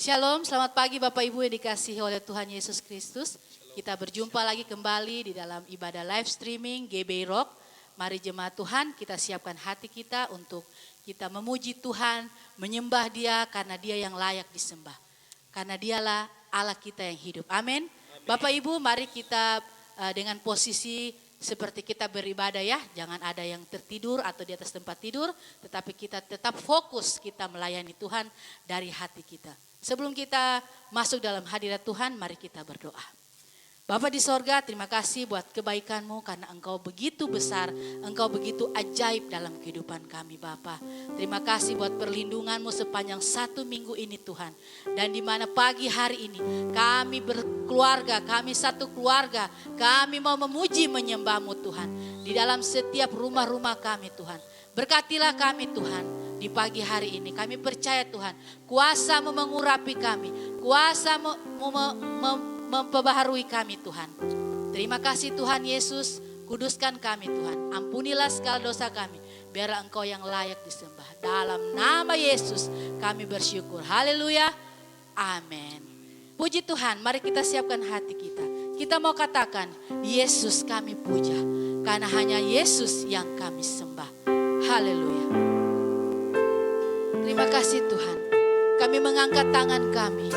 Shalom, selamat pagi Bapak Ibu yang dikasihi oleh Tuhan Yesus Kristus. Kita berjumpa lagi kembali di dalam ibadah live streaming GB Rock. Mari jemaat Tuhan, kita siapkan hati kita untuk kita memuji Tuhan, menyembah Dia karena Dia yang layak disembah. Karena Dialah Allah kita yang hidup. Amin. Bapak Ibu, mari kita dengan posisi seperti kita beribadah ya. Jangan ada yang tertidur atau di atas tempat tidur, tetapi kita tetap fokus kita melayani Tuhan dari hati kita. Sebelum kita masuk dalam hadirat Tuhan, mari kita berdoa. Bapa di sorga, terima kasih buat kebaikan-Mu karena Engkau begitu besar, Engkau begitu ajaib dalam kehidupan kami Bapa. Terima kasih buat perlindungan-Mu sepanjang 1 minggu ini Tuhan. Dan di mana pagi hari ini kami berkeluarga, kami satu keluarga, kami mau memuji menyembah-Mu Tuhan. Di dalam setiap rumah-rumah kami Tuhan. Berkatilah kami Tuhan. Di pagi hari ini kami percaya Tuhan, kuasa-Mu mengurapi kami, kuasa-Mu memperbaharui kami Tuhan. Terima kasih Tuhan Yesus, kuduskan kami Tuhan. Ampunilah segala dosa kami, biarlah Engkau yang layak disembah. Dalam nama Yesus kami bersyukur. Haleluya. Amin. Puji Tuhan, mari kita siapkan hati kita. Kita mau katakan, Yesus kami puja, karena hanya Yesus yang kami sembah. Haleluya. Terima kasih Tuhan, kami mengangkat tangan kami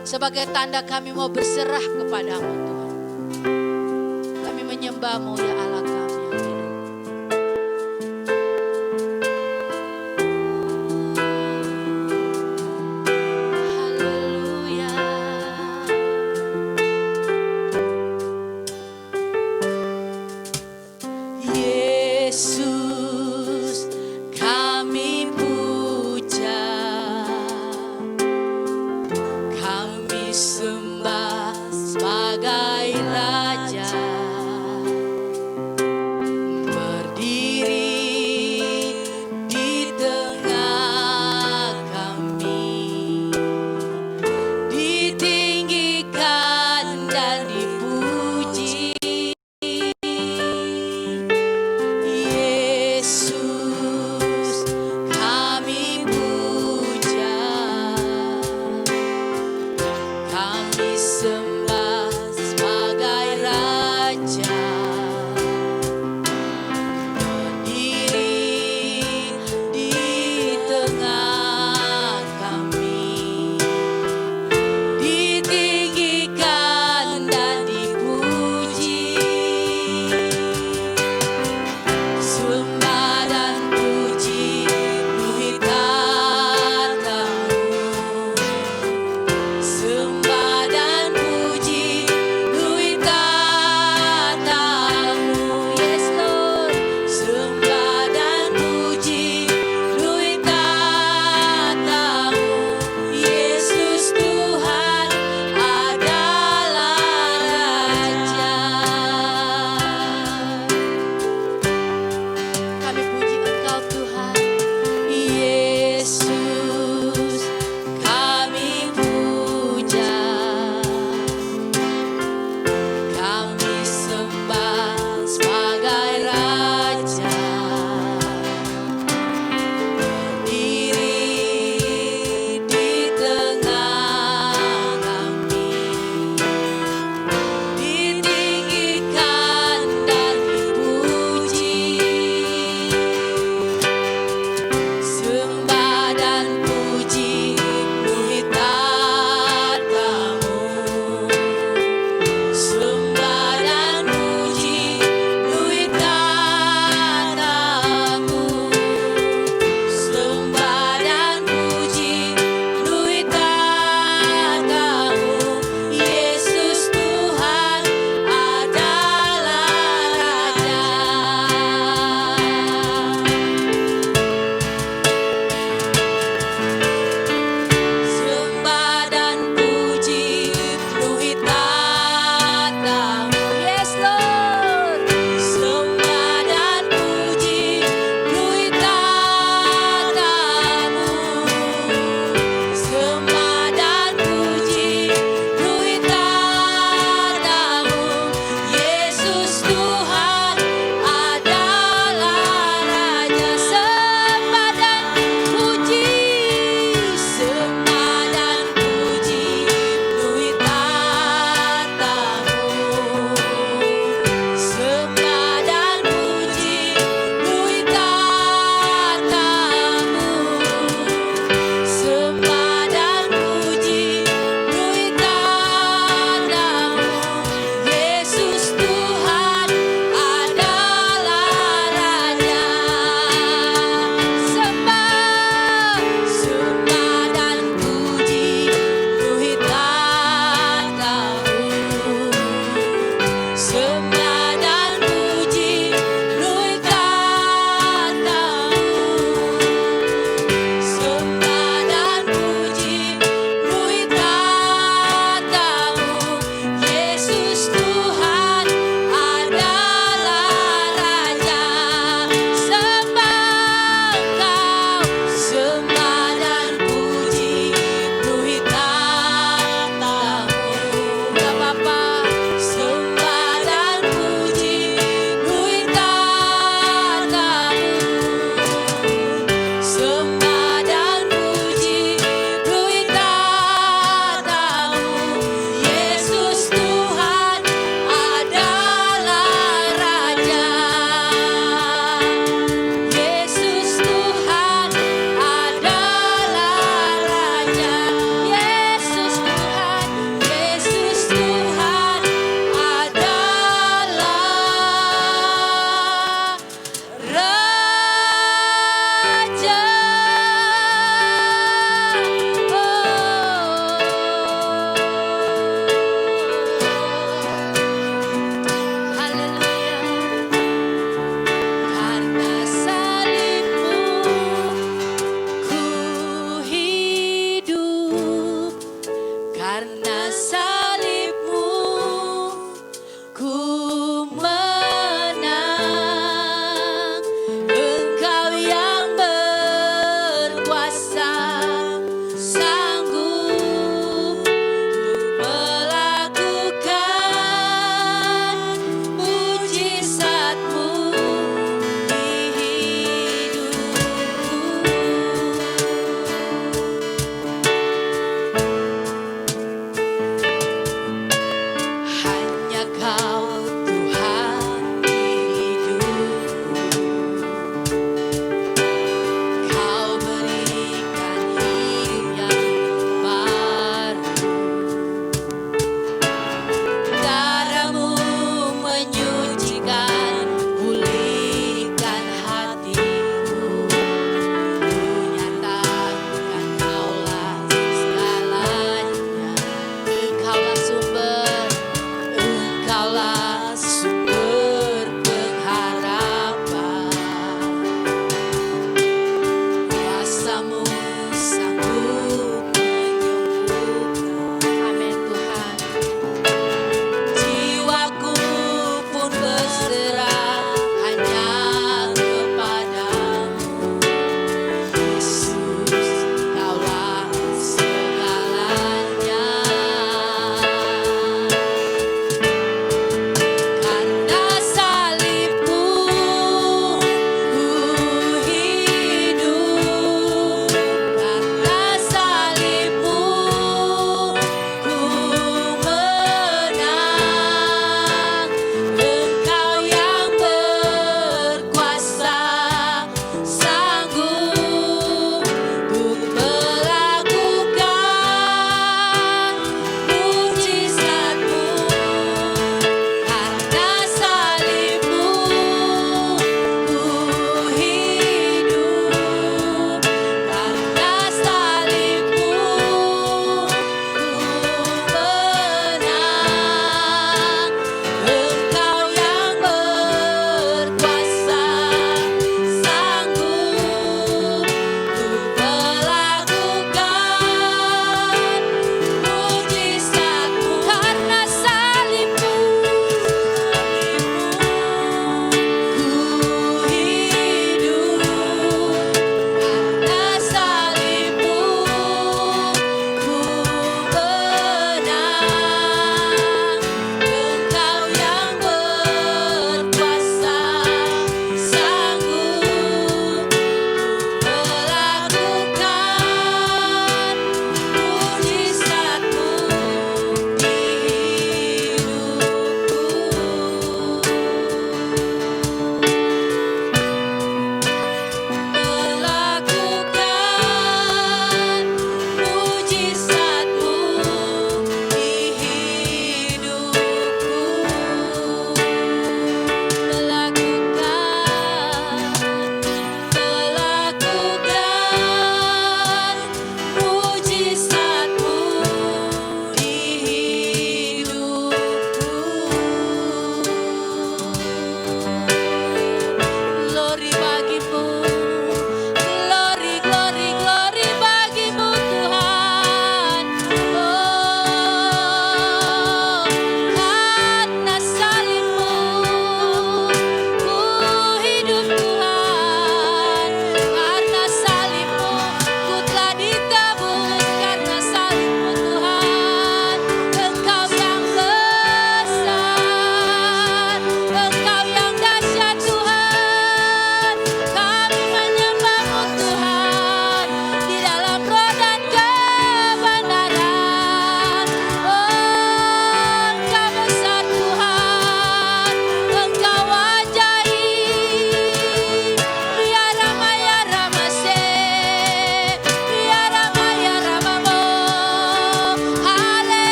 sebagai tanda kami mau berserah kepadamu Tuhan. Kami menyembah-Mu ya Allah kami yang hidup. Haleluya. Yesus kami puja, kami sembah sebagai Raja.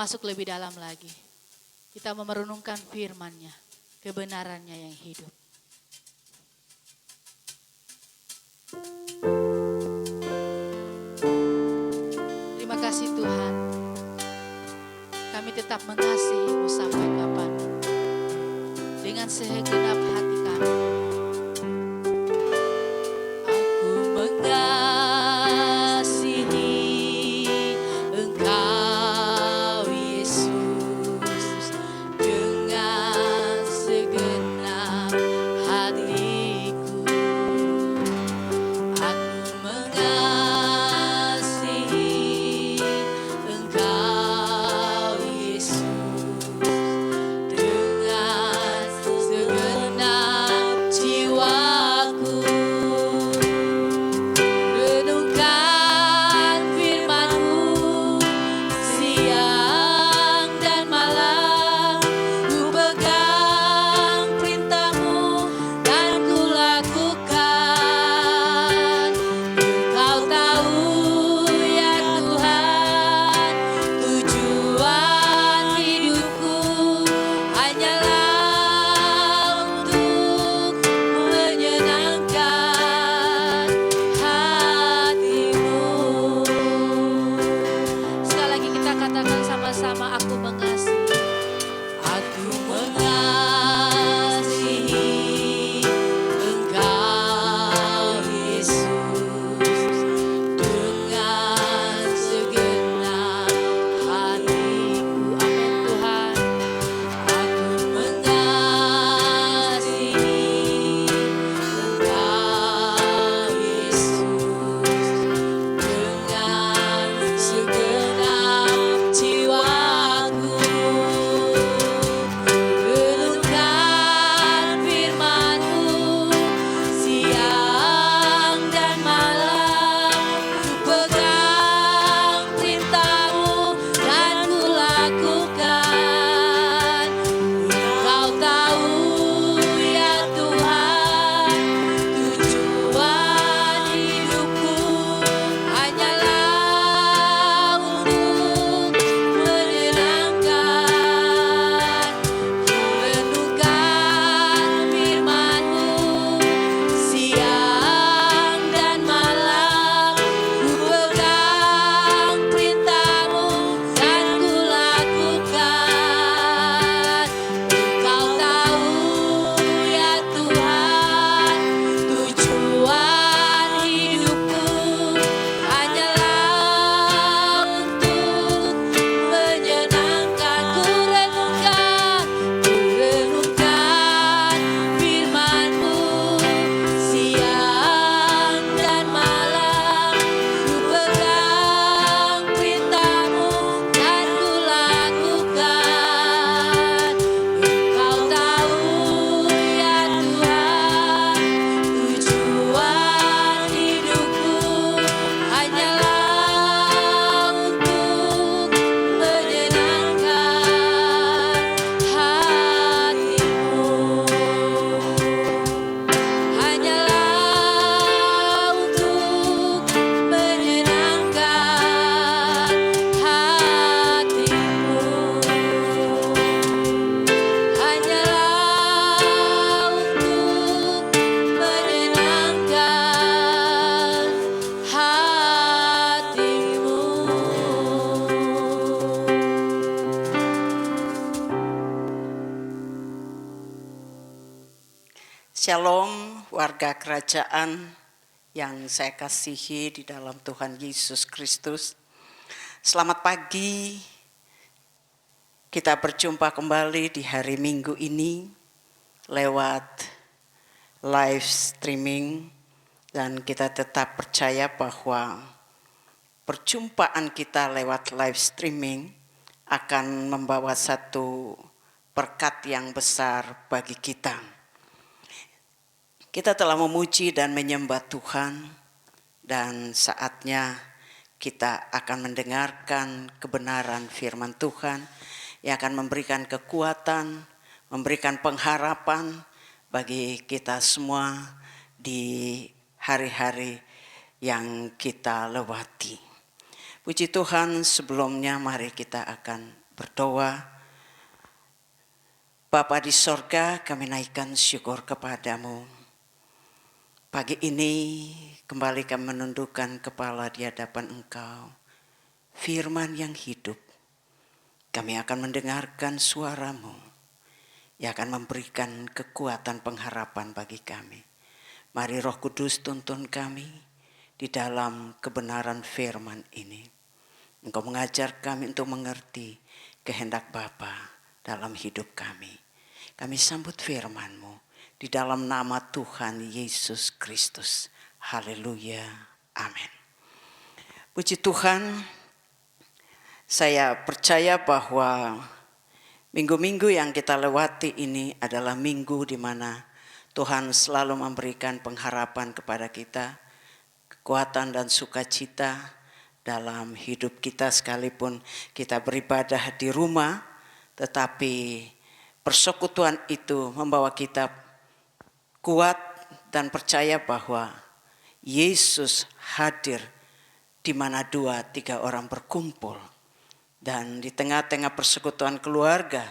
masuk lebih dalam lagi. Kita merenungkan firman-Nya, kebenarannya yang hidup. Terima kasih Tuhan. Kami tetap mengasihi-Mu sampai kapanpun. Dengan segenap hati kami. Aku mengasihi Engkau Yesus dengan segenap hatiku. Aku mengasihi Engkau Yesus dengan segenap jiwaku. Renungkan firman-Mu siang dan malam. Ku pegang perintah-Mu dan ku lakukan. Engkau tahu ya Tuhan, tujuan hidupku hanyalah untuk menyenangkan hati-Mu. Sekali lagi kita katakan sama-sama, aku mengasihi. Aku mengasihi Engkau Yesus dengan segenap hatiku. Amin Tuhan. Aku mengasihi Engkau Yesus dengan segenap jiwaku. Renungkan firman-Mu siang dan malam. Ku pegang perintah-Mu dan ku lakukan. Engkau tahu ya Tuhan, tujuan hidupku hanyalah untuk menyenangkan. Renungkan firman-Mu siang dan malam. Ku pegang perintah-Mu dan ku lakukan. Engkau tahu ya Tuhan, tujuan hidupku hanyalah untuk menyenangkan. Ku renungkan firman-Mu siang dan malam. Ku pegang perintah-Mu dan ku lakukan. Engkau tahu ya Tuhan, tujuan hidupku hanyalah untuk menyenangkan hati-Mu. Hanyalah untuk menyenangkan hati-Mu. Hanyalah untuk menyenangkan hati-Mu. Shalom warga kerajaan yang saya kasihi di dalam Tuhan Yesus Kristus. Selamat pagi, kita berjumpa kembali di hari Minggu ini lewat live streaming. Dan kita tetap percaya bahwa perjumpaan kita lewat live streaming akan membawa satu berkat yang besar bagi kita. Kita telah memuji dan menyembah Tuhan, dan saatnya kita akan mendengarkan kebenaran firman Tuhan yang akan memberikan kekuatan, memberikan pengharapan bagi kita semua di hari-hari yang kita lewati. Puji Tuhan, sebelumnya mari kita akan berdoa. Bapa di sorga, kami naikkan syukur kepadamu. Pagi ini kembali kami menundukkan kepala di hadapan Engkau. Firman yang hidup. Kami akan mendengarkan suaramu yang akan memberikan kekuatan pengharapan bagi kami. Mari Roh Kudus tuntun kami di dalam kebenaran firman ini. Engkau mengajar kami untuk mengerti kehendak Bapa dalam hidup kami. Kami sambut firman-Mu di dalam nama Tuhan Yesus Kristus. Haleluya. Amin. Puji Tuhan, saya percaya bahwa minggu-minggu yang kita lewati ini adalah minggu di mana Tuhan selalu memberikan pengharapan kepada kita, kekuatan dan sukacita dalam hidup kita sekalipun kita beribadah di rumah, tetapi persekutuan itu membawa kita kuat dan percaya bahwa Yesus hadir di mana 2-3 orang berkumpul. Dan di tengah-tengah persekutuan keluarga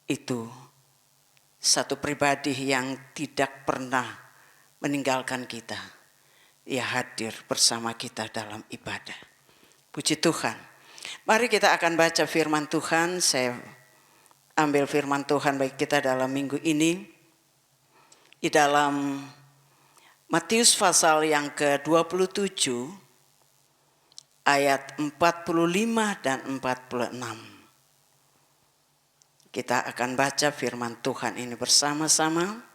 itu satu pribadi yang tidak pernah meninggalkan kita. Ia hadir bersama kita dalam ibadah. Puji Tuhan. Mari kita akan baca firman Tuhan. Saya ambil firman Tuhan bagi kita dalam minggu ini. Di dalam Matius pasal yang ke-27 ayat 45 dan 46. Kita akan baca firman Tuhan ini bersama-sama.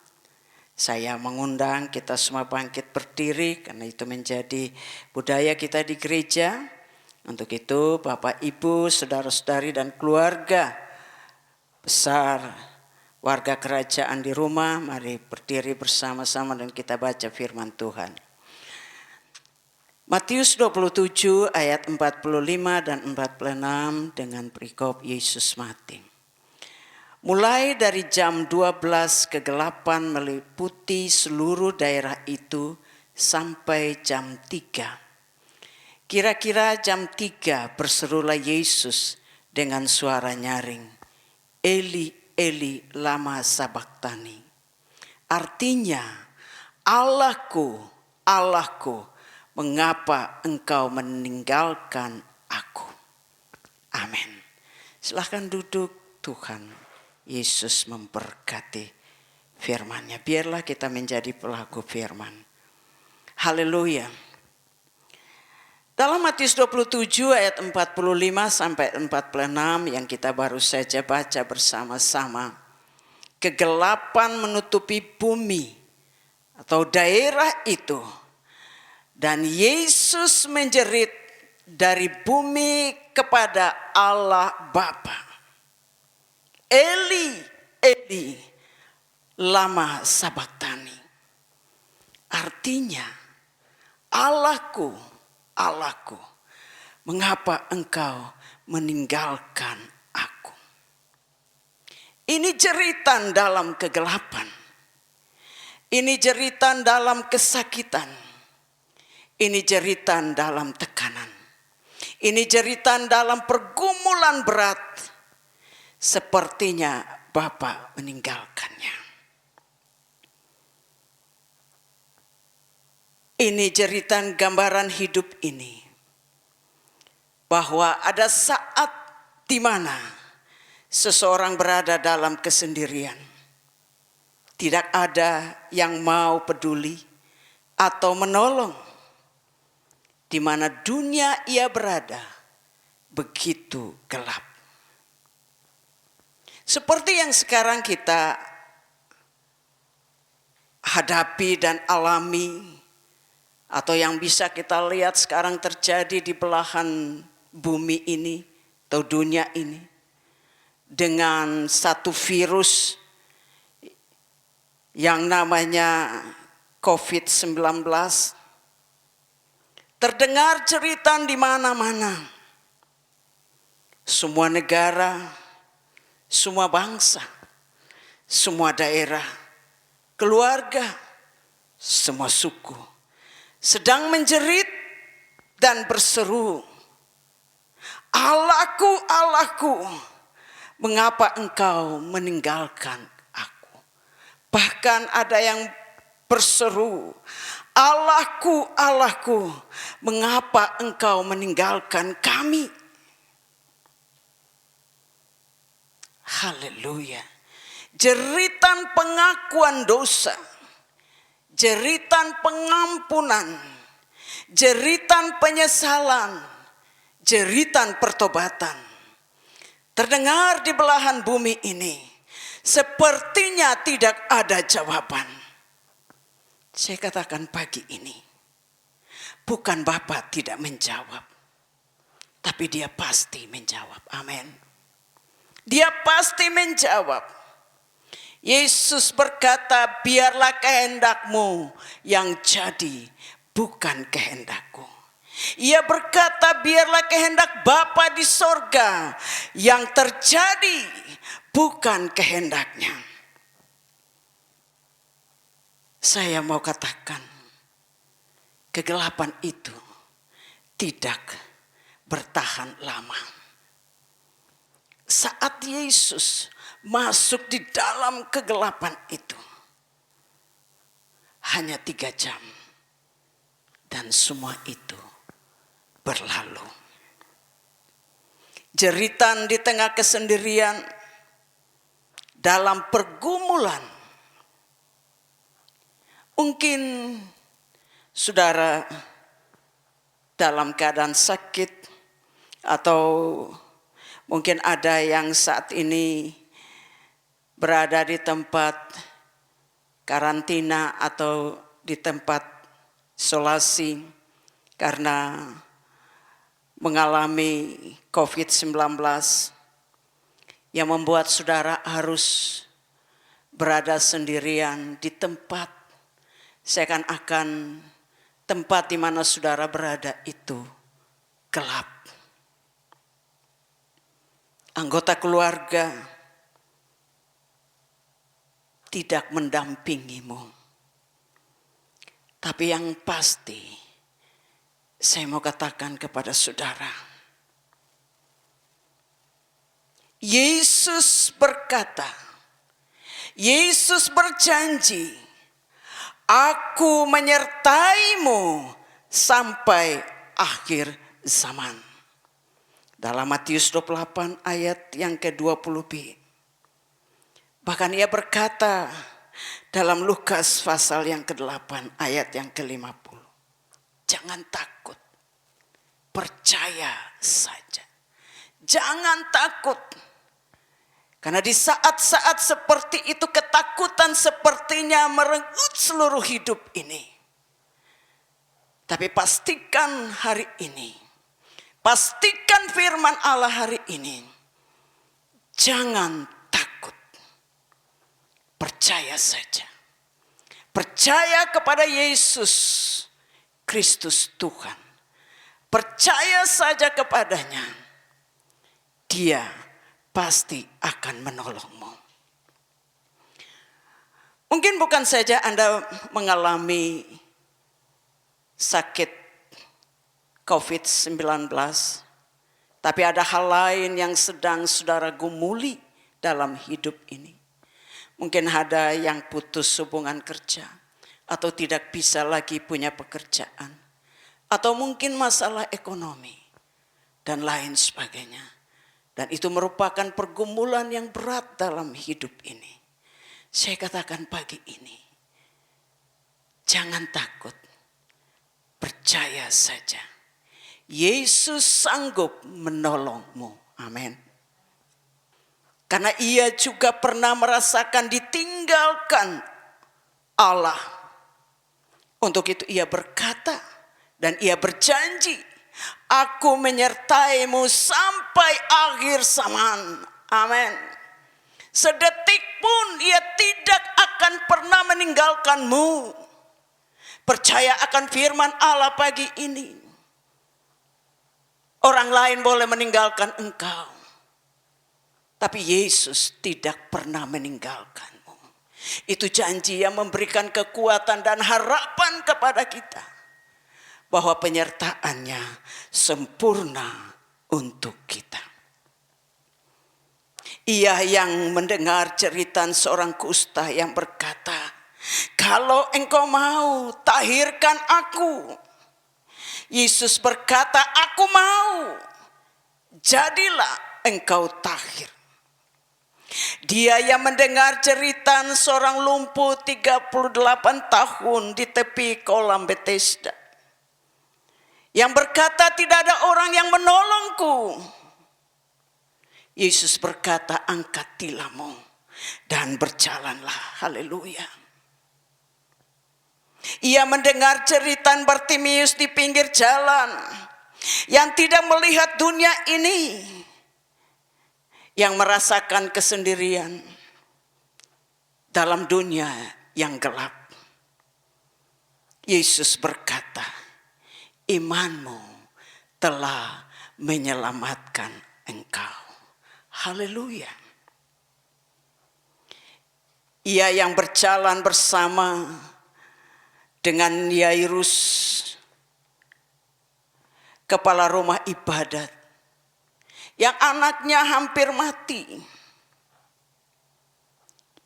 Saya mengundang kita semua bangkit berdiri karena itu menjadi budaya kita di gereja. Untuk itu Bapak Ibu, saudara-saudari dan keluarga besar warga kerajaan di rumah, mari berdiri bersama-sama dan kita baca firman Tuhan. Matius 27 ayat 45 dan 46 dengan perikop Yesus mati. Mulai dari jam 12 kegelapan meliputi seluruh daerah itu sampai jam 3. Kira-kira jam 3 berserulah Yesus dengan suara nyaring. Eli, Eli, lama sabachthani. Artinya, Allahku, Allahku, mengapa engkau meninggalkan aku? Amin. Silahkan duduk. Tuhan Yesus memberkati firman-Nya. Biarlah kita menjadi pelaku firman. Haleluya. Dalam Matius 27 ayat 45 sampai 46 yang kita baru saja baca bersama-sama. Kegelapan menutupi bumi atau daerah itu. Dan Yesus menjerit dari bumi kepada Allah Bapa. Eli, Eli, lama sabachthani. Artinya, Allahku, Allahku, mengapa engkau meninggalkan aku? Ini jeritan dalam kegelapan. Ini jeritan dalam kesakitan. Ini jeritan dalam tekanan. Ini jeritan dalam pergumulan berat. Sepertinya Bapa meninggalkannya. Ini jeritan gambaran hidup ini. Bahwa ada saat di mana seseorang berada dalam kesendirian. Tidak ada yang mau peduli atau menolong. Di mana dunia ia berada begitu gelap. Seperti yang sekarang kita hadapi dan alami. Atau yang bisa kita lihat sekarang terjadi di belahan bumi ini atau dunia ini. Dengan satu virus yang namanya COVID-19. Terdengar cerita di mana-mana. Semua negara, semua bangsa, semua daerah, keluarga, semua suku sedang menjerit dan berseru, "Allahku, Allahku, mengapa engkau meninggalkan aku?" Bahkan ada yang berseru, "Allahku, Allahku, mengapa engkau meninggalkan kami?" Haleluya. Jeritan pengakuan dosa, jeritan pengampunan, jeritan penyesalan, jeritan pertobatan terdengar di belahan bumi ini. Sepertinya tidak ada jawaban. Saya katakan pagi ini, bukan Bapa tidak menjawab, tapi Dia pasti menjawab. Amin. Dia pasti menjawab. Yesus berkata, "Biarlah kehendakmu yang jadi, bukan kehendakku." Ia berkata, "Biarlah kehendak Bapa di sorga yang terjadi, bukan kehendaknya." Saya mau katakan, kegelapan itu tidak bertahan lama. Saat Yesus masuk di dalam kegelapan itu, hanya 3 jam. Dan semua itu berlalu. Jeritan di tengah kesendirian, dalam pergumulan. Mungkin saudara dalam keadaan sakit, atau mungkin ada yang saat ini berada di tempat karantina atau di tempat isolasi karena mengalami COVID-19 yang membuat saudara harus berada sendirian di tempat seakan-akan tempat di mana saudara berada itu gelap. Anggota keluarga tidak mendampingimu. Tapi yang pasti, saya mau katakan kepada saudara, Yesus berkata, Yesus berjanji, "Aku menyertaimu sampai akhir zaman." Dalam Matius 28 ayat yang ke-20b. Bahkan ia berkata dalam Lukas pasal yang ke-8 ayat yang ke-50. Jangan takut, percaya saja. Jangan takut. Karena di saat-saat seperti itu ketakutan sepertinya merenggut seluruh hidup ini. Tapi pastikan hari ini, pastikan firman Allah hari ini, jangan takut. Percaya saja. Percaya kepada Yesus Kristus Tuhan. Percaya saja kepadanya. Dia pasti akan menolongmu. Mungkin bukan saja Anda mengalami sakit COVID-19, tapi ada hal lain yang sedang saudara gumuli dalam hidup ini. Mungkin ada yang putus hubungan kerja, atau tidak bisa lagi punya pekerjaan, atau mungkin masalah ekonomi, dan lain sebagainya. Dan itu merupakan pergumulan yang berat dalam hidup ini. Saya katakan pagi ini, jangan takut, percaya saja. Yesus sanggup menolongmu. Amin. Karena ia juga pernah merasakan ditinggalkan Allah. Untuk itu ia berkata dan ia berjanji, "Aku menyertaimu sampai akhir zaman." Amin. Sedetik pun ia tidak akan pernah meninggalkanmu. Percaya akan firman Allah pagi ini. Orang lain boleh meninggalkan engkau, tapi Yesus tidak pernah meninggalkanmu. Itu janji yang memberikan kekuatan dan harapan kepada kita, bahwa penyertaannya sempurna untuk kita. Ia yang mendengar cerita seorang kusta yang berkata, "Kalau engkau mau, tahirkan aku." Yesus berkata, "Aku mau, jadilah engkau tahir." Dia yang mendengar cerita seorang lumpuh 38 tahun di tepi kolam Bethesda, yang berkata, "Tidak ada orang yang menolongku." Yesus berkata, "Angkat tilammu dan berjalanlah." Haleluya. Ia mendengar cerita Bartimius di pinggir jalan, yang tidak melihat dunia ini, yang merasakan kesendirian dalam dunia yang gelap. Yesus berkata, "Imanmu telah menyelamatkan engkau." Haleluya. Ia yang berjalan bersama dengan Yairus, kepala rumah ibadat, yang anaknya hampir mati.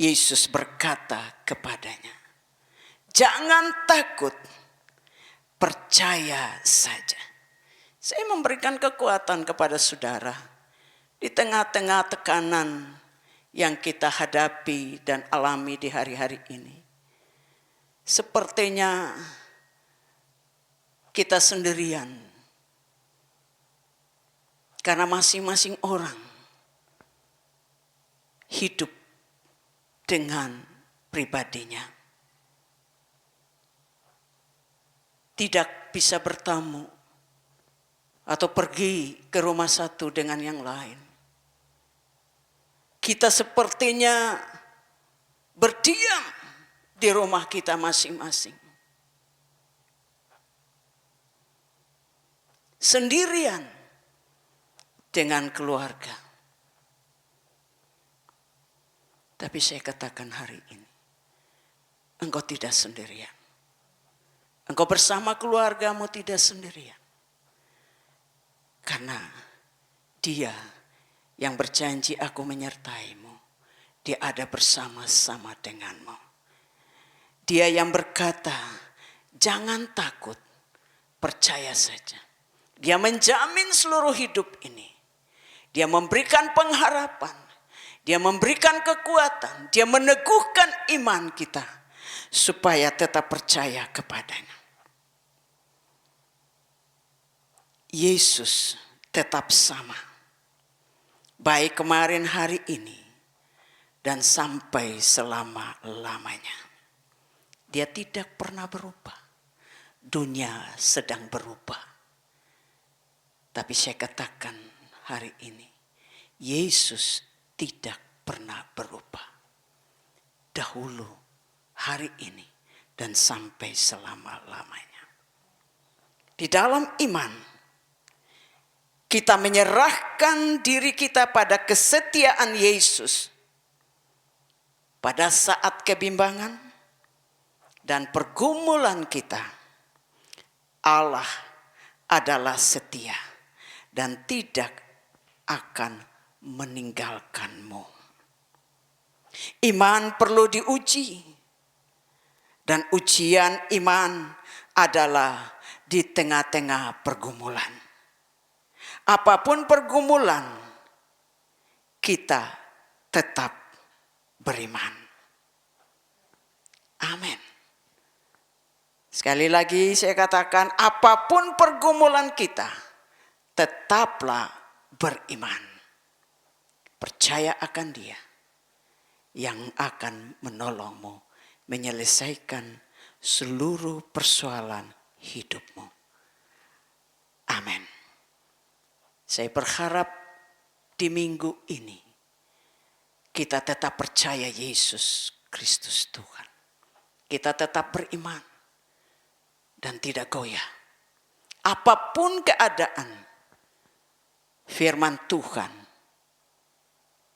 Yesus berkata kepadanya, "Jangan takut, percaya saja." Saya memberikan kekuatan kepada saudara di tengah-tengah tekanan yang kita hadapi dan alami di hari-hari ini. Sepertinya kita sendirian, karena masing-masing orang hidup dengan pribadinya. Tidak bisa bertemu atau pergi ke rumah satu dengan yang lain. Kita sepertinya berdiam di rumah kita masing-masing. Sendirian dengan keluarga. Tapi saya katakan hari ini, engkau tidak sendirian. Engkau bersama keluargamu tidak sendirian. Karena Dia yang berjanji, "Aku menyertaimu." Dia ada bersama-sama denganmu. Dia yang berkata, "Jangan takut, percaya saja." Dia menjamin seluruh hidup ini. Dia memberikan pengharapan. Dia memberikan kekuatan. Dia meneguhkan iman kita supaya tetap percaya kepadanya. Yesus tetap sama, baik kemarin, hari ini, dan sampai selama-lamanya. Dia tidak pernah berubah. Dunia sedang berubah. Tapi saya katakan hari ini, Yesus tidak pernah berubah. Dahulu, hari ini, dan sampai selama-lamanya. Di dalam iman, kita menyerahkan diri kita pada kesetiaan Yesus. Pada saat kebimbangan dan pergumulan kita, Allah adalah setia dan tidak akan meninggalkanmu. Iman perlu diuji, dan ujian iman adalah di tengah-tengah pergumulan. Apapun pergumulan, kita tetap beriman. Amin. Sekali lagi saya katakan, apapun pergumulan kita, tetaplah beriman. Percaya akan Dia yang akan menolongmu menyelesaikan seluruh persoalan hidupmu. Amin. Saya berharap di minggu ini kita tetap percaya Yesus Kristus Tuhan. Kita tetap beriman dan tidak goyah. Apapun keadaan, firman Tuhan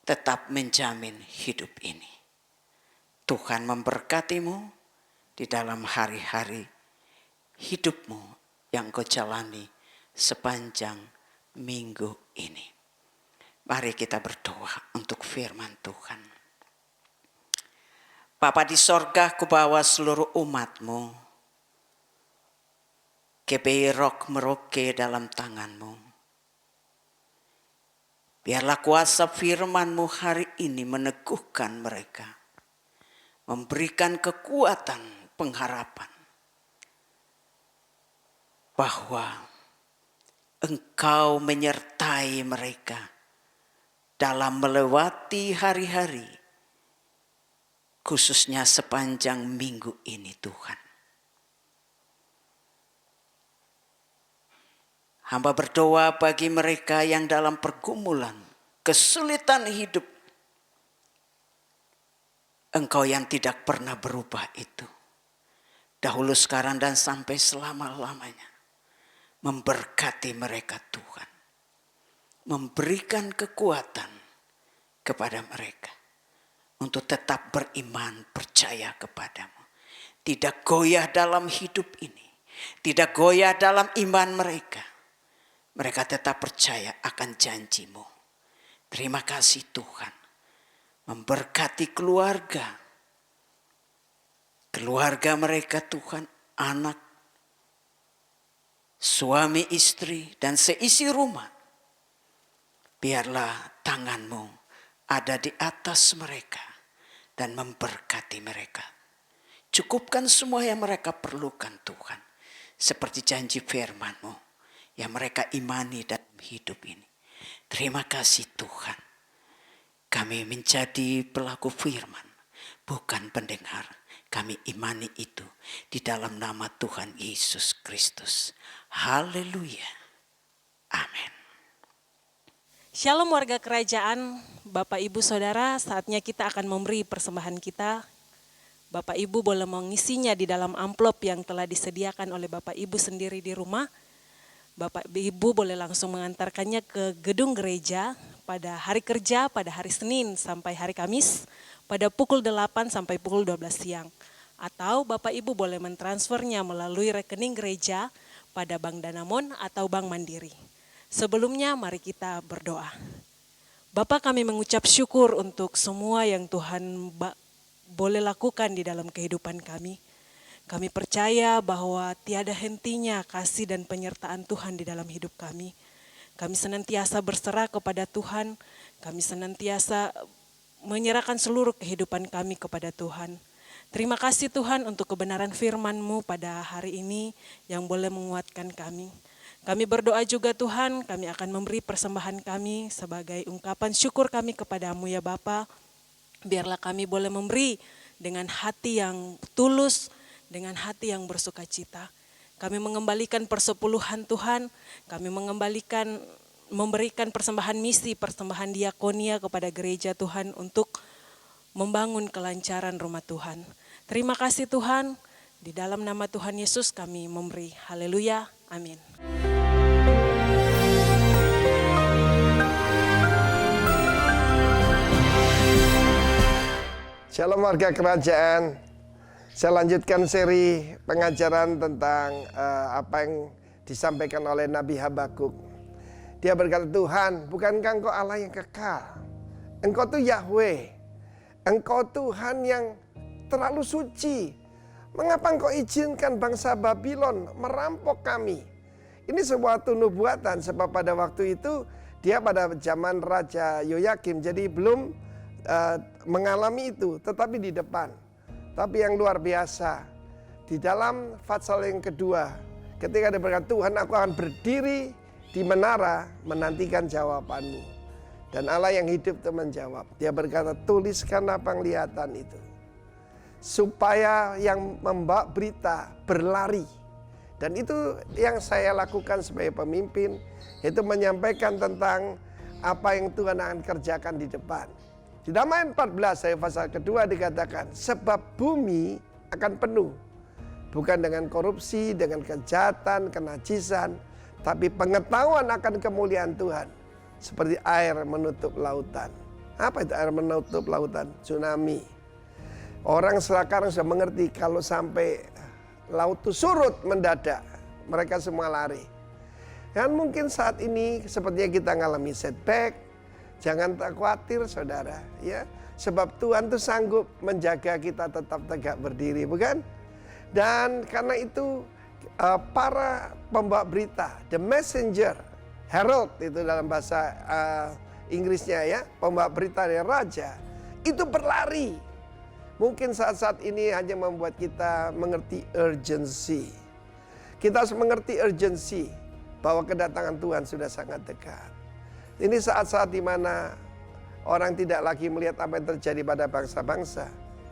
tetap menjamin hidup ini. Tuhan memberkatimu di dalam hari-hari hidupmu yang kau jalani sepanjang minggu ini. Mari kita berdoa untuk firman Tuhan. Bapa di sorga, kubawa seluruh umat-Mu. GBI Rock Merauke dalam tangan-Mu. Biarlah kuasa firman-Mu hari ini meneguhkan mereka. Memberikan kekuatan pengharapan. Bahwa Engkau menyertai mereka dalam melewati hari-hari, khususnya sepanjang minggu ini Tuhan. Hamba berdoa bagi mereka yang dalam pergumulan, kesulitan hidup. Engkau yang tidak pernah berubah itu. Dahulu, sekarang, dan sampai selama-lamanya. Memberkati mereka Tuhan. Memberikan kekuatan kepada mereka. Untuk tetap beriman, percaya kepadamu. Tidak goyah dalam hidup ini. Tidak goyah dalam iman mereka. Mereka tetap percaya akan janji-Mu. Terima kasih Tuhan. Memberkati keluarga. Keluarga mereka Tuhan, anak, suami, istri, dan seisi rumah. Biarlah tangan-Mu ada di atas mereka dan memberkati mereka. Cukupkan semua yang mereka perlukan Tuhan. Seperti janji firman-Mu yang mereka imani dalam hidup ini. Terima kasih Tuhan. Kami menjadi pelaku firman, bukan pendengar. Kami imani itu di dalam nama Tuhan Yesus Kristus. Haleluya. Amin. Shalom warga kerajaan, Bapak Ibu Saudara, saatnya kita akan memberi persembahan kita. Bapak Ibu boleh mengisinya di dalam amplop yang telah disediakan oleh Bapak Ibu sendiri di rumah. Bapak Ibu boleh langsung mengantarkannya ke gedung gereja pada hari kerja, pada hari Senin sampai hari Kamis, pada pukul 8 sampai pukul 12 siang. Atau Bapak Ibu boleh mentransfernya melalui rekening gereja pada Bank Danamon atau Bank Mandiri. Sebelumnya mari kita berdoa. Bapa, kami mengucap syukur untuk semua yang Tuhan boleh lakukan di dalam kehidupan kami. Kami percaya bahwa tiada hentinya kasih dan penyertaan Tuhan di dalam hidup kami. Kami senantiasa berserah kepada Tuhan. Kami senantiasa menyerahkan seluruh kehidupan kami kepada Tuhan. Terima kasih Tuhan untuk kebenaran firman-Mu pada hari ini yang boleh menguatkan kami. Kami berdoa juga Tuhan, kami akan memberi persembahan kami sebagai ungkapan syukur kami kepadamu ya Bapa. Biarlah kami boleh memberi dengan hati yang tulus, dengan hati yang bersuka cita. Kami mengembalikan persepuluhan Tuhan, kami memberikan persembahan misi, persembahan diakonia kepada gereja Tuhan untuk membangun kelancaran rumah Tuhan. Terima kasih Tuhan, di dalam nama Tuhan Yesus kami memberi. Haleluya, amin. Shalom warga kerajaan. Saya lanjutkan seri pengajaran tentang apa yang disampaikan oleh Nabi Habakuk. Dia berkata, Tuhan, bukankah Engkau Allah yang kekal? Engkau tuh Yahweh. Engkau Tuhan yang terlalu suci. Mengapa Engkau izinkan bangsa Babylon merampok kami? Ini sebuah nubuatan, sebab pada waktu itu dia pada zaman Raja Yoyakim. Jadi belum mengalami itu, tetapi di depan. Tapi yang luar biasa, di dalam pasal yang kedua, ketika dia berkata, Tuhan, aku akan berdiri di menara menantikan jawabanmu. Dan Allah yang hidup itu menjawab. Dia berkata, tuliskanlah penglihatan itu. Supaya yang membawa berita berlari. Dan itu yang saya lakukan sebagai pemimpin, yaitu menyampaikan tentang apa yang Tuhan akan kerjakan di depan. Di Damai 14 ayat pasal kedua dikatakan, sebab bumi akan penuh. Bukan dengan korupsi, dengan kejahatan, kenajisan, tapi pengetahuan akan kemuliaan Tuhan. Seperti air menutup lautan. Apa itu air menutup lautan? Tsunami. Orang sekarang sudah mengerti kalau sampai laut itu surut mendadak, mereka semua lari. Dan mungkin saat ini sepertinya kita ngalami setback, jangan tak khawatir saudara, ya. Sebab Tuhan tuh sanggup menjaga kita tetap tegak berdiri, bukan? Dan karena itu para pembawa berita, the messenger, herald itu dalam bahasa Inggrisnya ya, pembawa berita dari raja, itu berlari. Mungkin saat-saat ini hanya membuat kita mengerti urgency. Kita harus mengerti urgency bahwa kedatangan Tuhan sudah sangat dekat. Ini saat-saat di mana orang tidak lagi melihat apa yang terjadi pada bangsa-bangsa.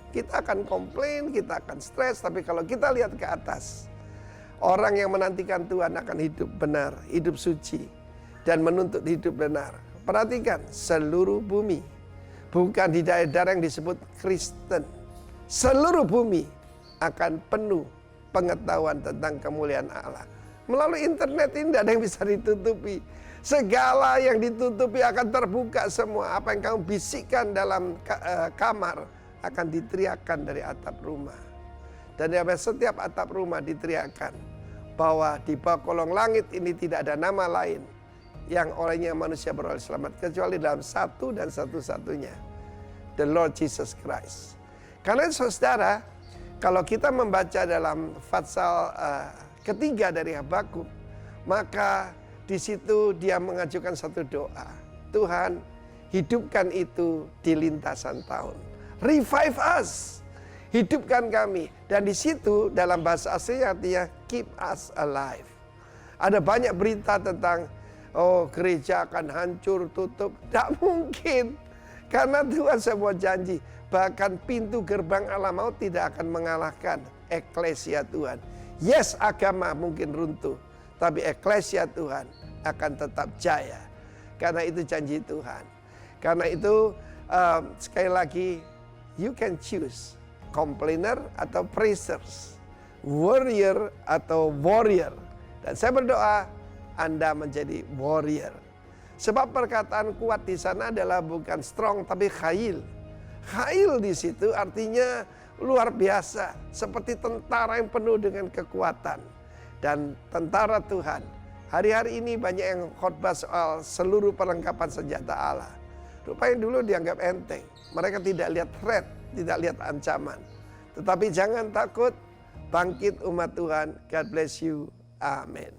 Kita akan komplain, kita akan stres, tapi kalau kita lihat ke atas, orang yang menantikan Tuhan akan hidup benar, hidup suci, dan menuntut hidup benar. Perhatikan, seluruh bumi, bukan di daerah yang disebut Kristen, seluruh bumi akan penuh pengetahuan tentang kemuliaan Allah. Melalui internet ini tidak ada yang bisa ditutupi. Segala yang ditutupi akan terbuka semua. Apa yang kamu bisikkan dalam kamar akan diteriakkan dari atap rumah. Dan di setiap atap rumah diteriakkan bahwa di bawah kolong langit ini tidak ada nama lain yang olehnya manusia beroleh selamat kecuali dalam satu dan satu-satunya, the Lord Jesus Christ. Karena saudara, kalau kita membaca dalam pasal ketiga dari Habakuk, maka di situ dia mengajukan satu doa. Tuhan, hidupkan itu di lintasan tahun. Revive us. Hidupkan kami. Dan di situ dalam bahasa aslinya artinya keep us alive. Ada banyak berita tentang gereja akan hancur, tutup. Tidak mungkin. Karena Tuhan sebuah janji. Bahkan pintu gerbang Allah maut tidak akan mengalahkan eklesia Tuhan. Yes, agama mungkin runtuh, tapi eklesia Tuhan akan tetap jaya. Karena itu janji Tuhan. Karena itu sekali lagi, you can choose complainer atau praisers, warrior atau warrior. Dan saya berdoa Anda menjadi warrior. Sebab perkataan kuat di sana adalah bukan strong tapi khail. Khail di situ artinya luar biasa, seperti tentara yang penuh dengan kekuatan. Dan tentara Tuhan, hari-hari ini banyak yang khotbah soal seluruh perlengkapan senjata Allah. Rupanya dulu dianggap enteng, mereka tidak lihat threat, tidak lihat ancaman. Tetapi jangan takut, bangkit umat Tuhan. God bless you, amin.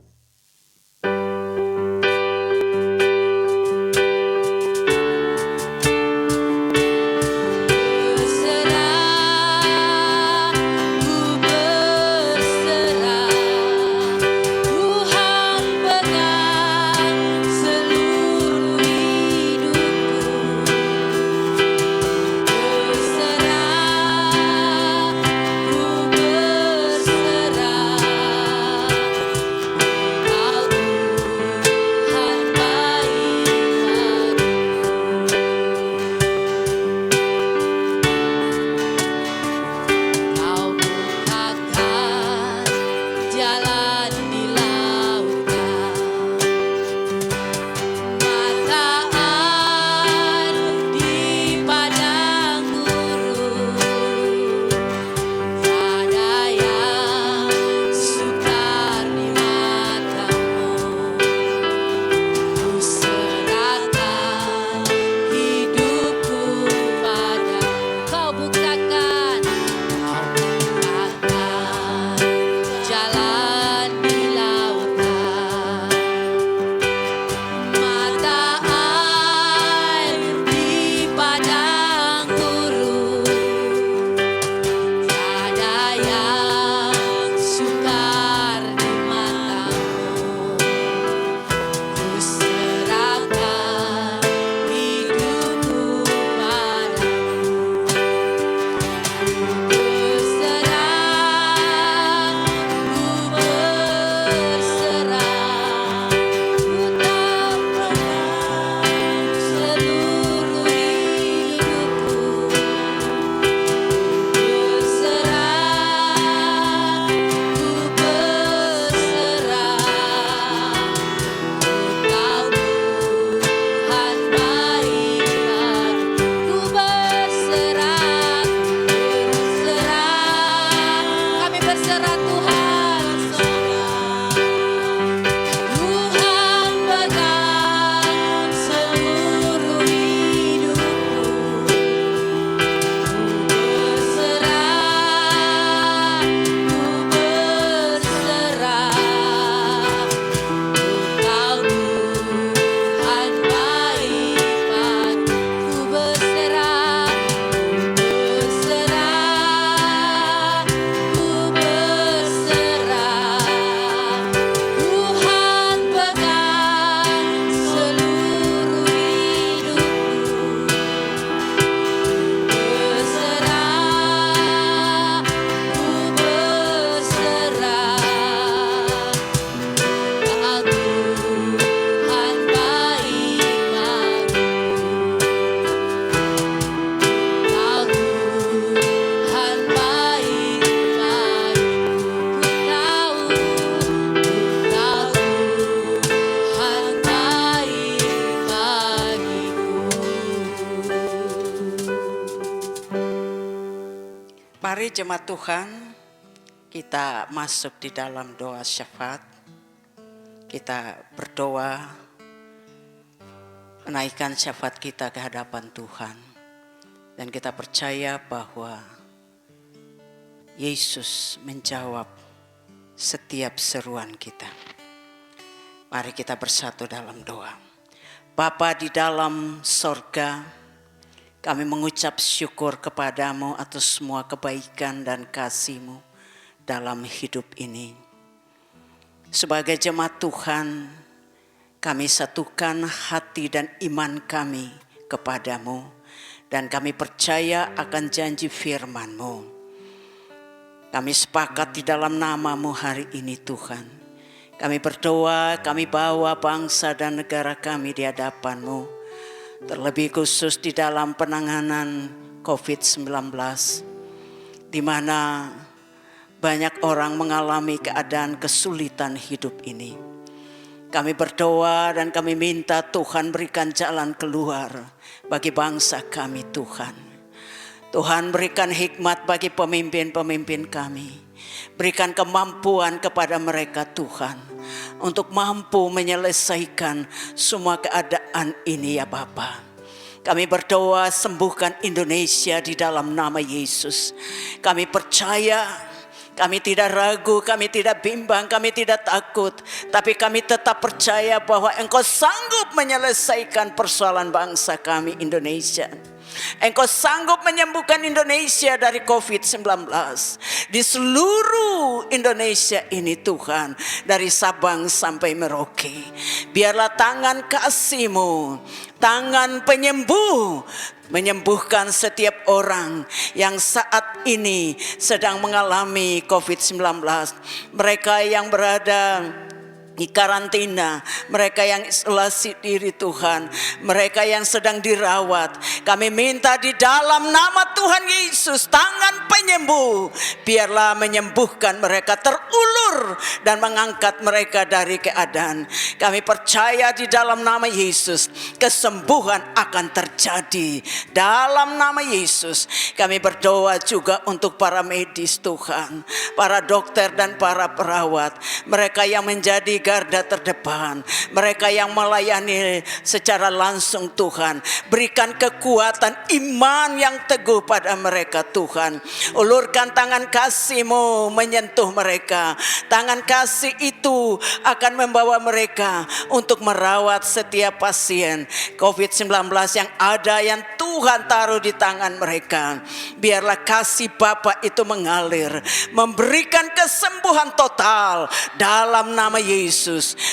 Mari jemaat Tuhan, kita masuk di dalam doa syafaat. Kita berdoa, menaikkan syafaat kita ke hadapan Tuhan. Dan kita percaya bahwa Yesus menjawab setiap seruan kita. Mari kita bersatu dalam doa. Bapa di dalam sorga, kami mengucap syukur kepadamu atas semua kebaikan dan kasih-Mu dalam hidup ini. Sebagai jemaat Tuhan, kami satukan hati dan iman kami kepadamu. Dan kami percaya akan janji firman-Mu. Kami sepakat di dalam nama-Mu hari ini Tuhan. Kami berdoa, kami bawa bangsa dan negara kami di hadapan-Mu. Terlebih khusus di dalam penanganan COVID-19, di mana banyak orang mengalami keadaan kesulitan hidup ini. Kami berdoa dan kami minta Tuhan berikan jalan keluar bagi bangsa kami Tuhan. Tuhan berikan hikmat bagi pemimpin-pemimpin kami. Berikan kemampuan kepada mereka Tuhan, untuk mampu menyelesaikan semua keadaan ini ya Bapa. Kami berdoa sembuhkan Indonesia di dalam nama Yesus. Kami percaya, kami tidak ragu, kami tidak bimbang, kami tidak takut. Tapi kami tetap percaya bahwa Engkau sanggup menyelesaikan persoalan bangsa kami Indonesia. Engkau sanggup menyembuhkan Indonesia dari COVID-19. Di seluruh Indonesia ini Tuhan, dari Sabang sampai Merauke. Biarlah tangan kasih-Mu, tangan penyembuh, menyembuhkan setiap orang yang saat ini sedang mengalami COVID-19. Mereka yang berada di karantina, mereka yang isolasi diri Tuhan, mereka yang sedang dirawat. Kami minta di dalam nama Tuhan Yesus, tangan penyembuh, biarlah menyembuhkan mereka, terulur dan mengangkat mereka dari keadaan. Kami percaya di dalam nama Yesus, kesembuhan akan terjadi. Dalam nama Yesus, kami berdoa juga untuk para medis Tuhan, para dokter dan para perawat, mereka yang menjadi garda terdepan, mereka yang melayani secara langsung Tuhan. Berikan kekuatan iman yang teguh pada mereka Tuhan. Ulurkan tangan kasih-Mu menyentuh mereka. Tangan kasih itu akan membawa mereka untuk merawat setiap pasien COVID-19 yang ada, yang Tuhan taruh di tangan mereka. Biarlah kasih Bapa itu mengalir, memberikan kesembuhan total dalam nama Yesus.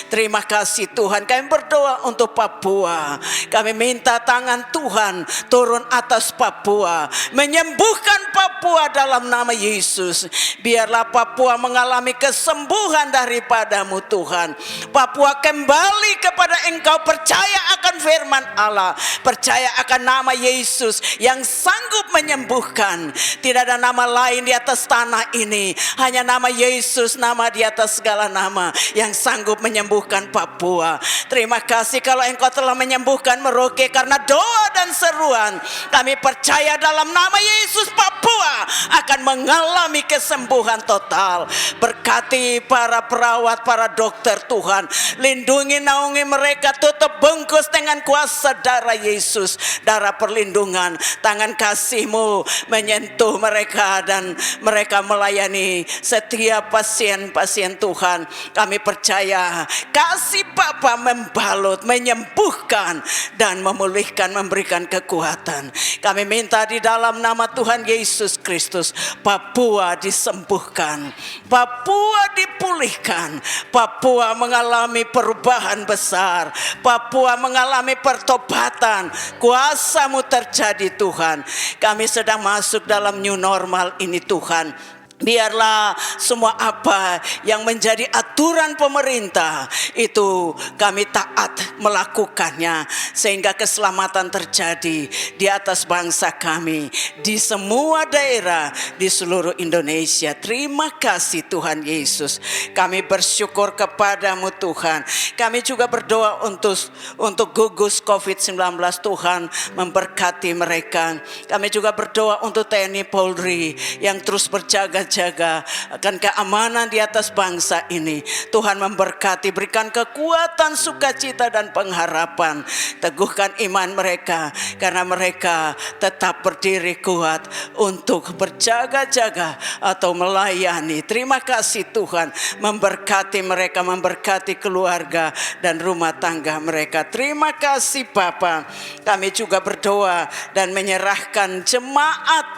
Terima kasih Tuhan. Kami berdoa untuk Papua. Kami minta tangan Tuhan turun atas Papua, menyembuhkan Papua dalam nama Yesus. Biarlah Papua mengalami kesembuhan daripada-Mu Tuhan. Papua kembali kepada Engkau, percaya akan firman Allah, percaya akan nama Yesus yang sanggup menyembuhkan. Tidak ada nama lain di atas tanah ini, hanya nama Yesus, nama di atas segala nama, yang sanggup menyembuhkan Papua. Terima kasih kalau Engkau telah menyembuhkan Merauke karena doa dan seruan. Kami percaya dalam nama Yesus, Papua akan mengalami kesembuhan total. Berkati para perawat, para dokter Tuhan. Lindungi, naungi mereka, tutup bungkus dengan kuasa darah Yesus, darah perlindungan. Tangan kasih-Mu menyentuh mereka dan mereka melayani setiap pasien-pasien Tuhan. Kami percaya kasih Bapa membalut, menyembuhkan dan memulihkan, memberikan kekuatan. Kami minta di dalam nama Tuhan Yesus Kristus, Papua disembuhkan, Papua dipulihkan, Papua mengalami perubahan besar, Papua mengalami pertobatan. Kuasa-Mu terjadi Tuhan. Kami sedang masuk dalam new normal ini Tuhan. Biarlah semua apa yang menjadi aturan pemerintah itu kami taat melakukannya, sehingga keselamatan terjadi di atas bangsa kami, di semua daerah di seluruh Indonesia. Terima kasih Tuhan Yesus. Kami bersyukur kepadamu Tuhan. Kami juga berdoa untuk gugus COVID-19, Tuhan memberkati mereka. Kami juga berdoa untuk TNI Polri yang terus berjaga-jaga akan keamanan di atas bangsa ini. Tuhan memberkati, berikan kekuatan, sukacita dan pengharapan. Teguhkan iman mereka, karena mereka tetap berdiri kuat untuk berjaga-jaga atau melayani. Terima kasih Tuhan, memberkati mereka, memberkati keluarga dan rumah tangga mereka. Terima kasih Bapa. Kami juga berdoa dan menyerahkan jemaat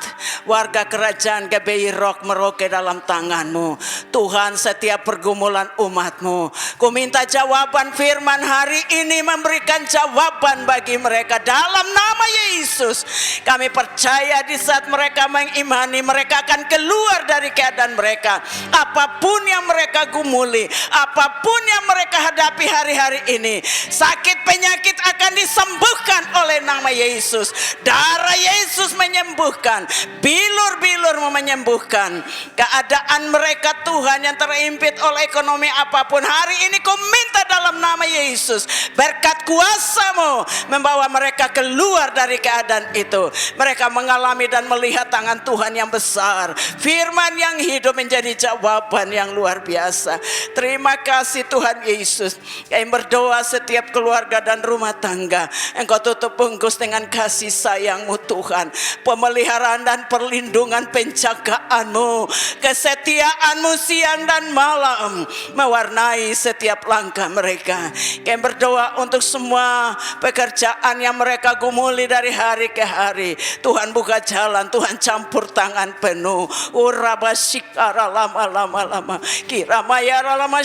warga kerajaan GBI Rock Merauke dalam tangan-Mu. Tuhan, setiap pergumulan umat-Mu, ku minta jawaban firman hari ini, memberikan jawaban bagi mereka dalam nama Yesus. Kami percaya di saat mereka mengimani, mereka akan keluar dari keadaan mereka. Apapun yang mereka gumuli, apapun yang mereka hadapi hari-hari ini, sakit penyakit akan disembuhkan oleh nama Yesus. Darah Yesus menyembuhkan, bilur-bilur menyembuhkan. Keadaan mereka Tuhan yang terimpit oleh ekonomi apapun, hari ini ku minta dalam nama Yesus, berkat kuasa-Mu membawa mereka keluar dari keadaan itu. Mereka mengalami dan melihat tangan Tuhan yang besar, firman yang hidup menjadi jawaban yang luar biasa. Terima kasih Tuhan Yesus. Kami berdoa setiap keluarga dan rumah tangga, Engkau tutup bungkus dengan kasih sayang-Mu Tuhan, pemeliharaan dan perlindungan penjagaan-Mu, kesetiaan-Mu siang dan malam mewarnai setiap langkah mereka. Kami berdoa untuk semua pekerjaan yang mereka gumuli dari hari ke hari. Tuhan buka jalan, Tuhan campur tangan penuh. Urabasikara lama kiramayara lama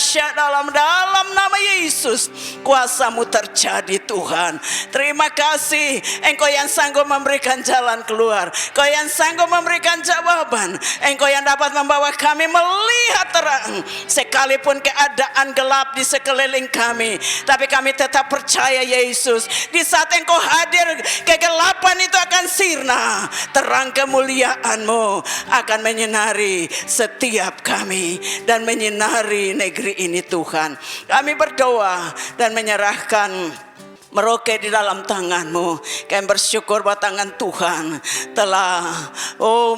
dalam nama Yesus, kuasa-Mu terjadi Tuhan. Terima kasih, Engkau yang sanggup memberikan jalan keluar, Engkau yang sanggup memberikan jawaban, Engkau yang dapat membawa kami melihat terang sekalipun keadaan gelap di sekeliling kami. Tapi kami tetap percaya Yesus, di saat Engkau hadir, kegelapan itu akan sirna, terang kemuliaan-Mu akan menyinari setiap kami dan menyinari negeri ini Tuhan. Kami berdoa dan menyerahkan Merauke di dalam tangan-Mu. Kami bersyukur bahwa tangan Tuhan telah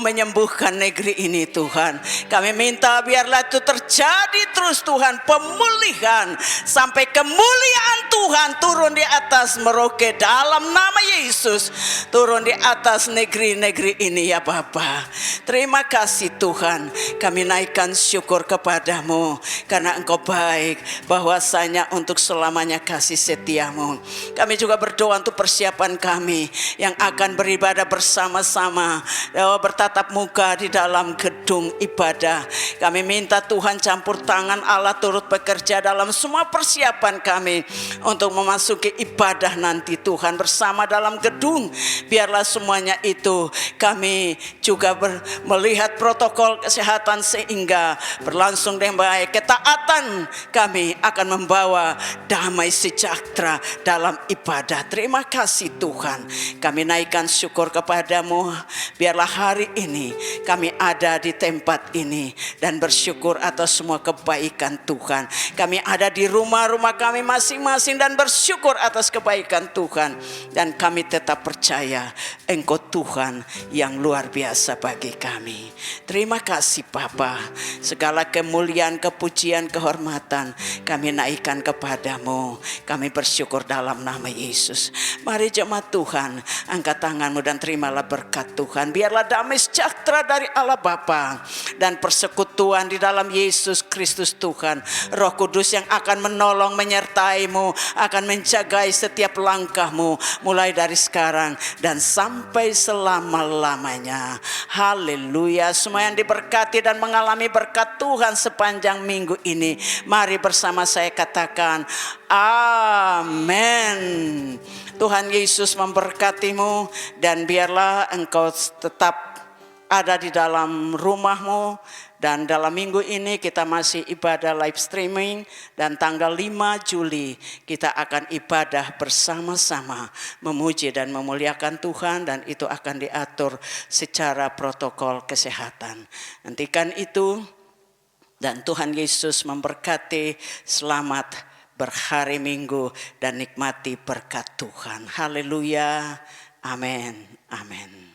menyembuhkan negeri ini Tuhan. Kami minta biarlah itu terjadi terus Tuhan, pemulihan sampai kemuliaan Tuhan turun di atas Merauke dalam nama Yesus. Turun di atas negeri-negeri ini ya Bapa. Terima kasih Tuhan. Kami naikkan syukur kepadamu karena Engkau baik, bahwasanya untuk selamanya kasih setia-Mu. Kami juga berdoa untuk persiapan kami yang akan beribadah bersama-sama, bertatap muka di dalam gedung ibadah. Kami minta Tuhan campur tangan Allah turut bekerja dalam semua persiapan kami untuk memasuki ibadah nanti Tuhan bersama dalam gedung. Biarlah semuanya itu kami juga melihat protokol kesehatan sehingga berlangsung dengan baik. Ketaatan kami akan membawa damai sejahtera dalam ibadah. Terima kasih Tuhan. Kami naikkan syukur kepadamu. Biarlah hari ini kami ada di tempat ini dan bersyukur atas semua kebaikan Tuhan. Kami ada di rumah-rumah kami masing-masing dan bersyukur atas kebaikan Tuhan. Dan kami tetap percaya Engkau Tuhan yang luar biasa bagi kami. Terima kasih Bapa. Segala kemuliaan, kepujian, kehormatan kami naikkan kepadamu. Kami bersyukur dalam nama Yesus. Mari jemaat Tuhan, angkat tanganmu dan terimalah berkat Tuhan. Biarlah damai sejahtera dari Allah Bapa dan persekutuan di dalam Yesus Kristus Tuhan, Roh Kudus yang akan menolong, menyertaimu, akan menjagai setiap langkahmu mulai dari sekarang dan sampai selama-lamanya. Haleluya. Semua yang diberkati dan mengalami berkat Tuhan sepanjang minggu ini, mari bersama saya katakan amin. Tuhan Yesus memberkatimu dan biarlah engkau tetap ada di dalam rumahmu. Dan dalam minggu ini kita masih ibadah live streaming. Dan tanggal 5 Juli kita akan ibadah bersama-sama. Memuji dan memuliakan Tuhan. Dan itu akan diatur secara protokol kesehatan. Nantikan itu. Dan Tuhan Yesus memberkati. Selamat berhari Minggu. Dan nikmati berkat Tuhan. Haleluya. Amin. Amin.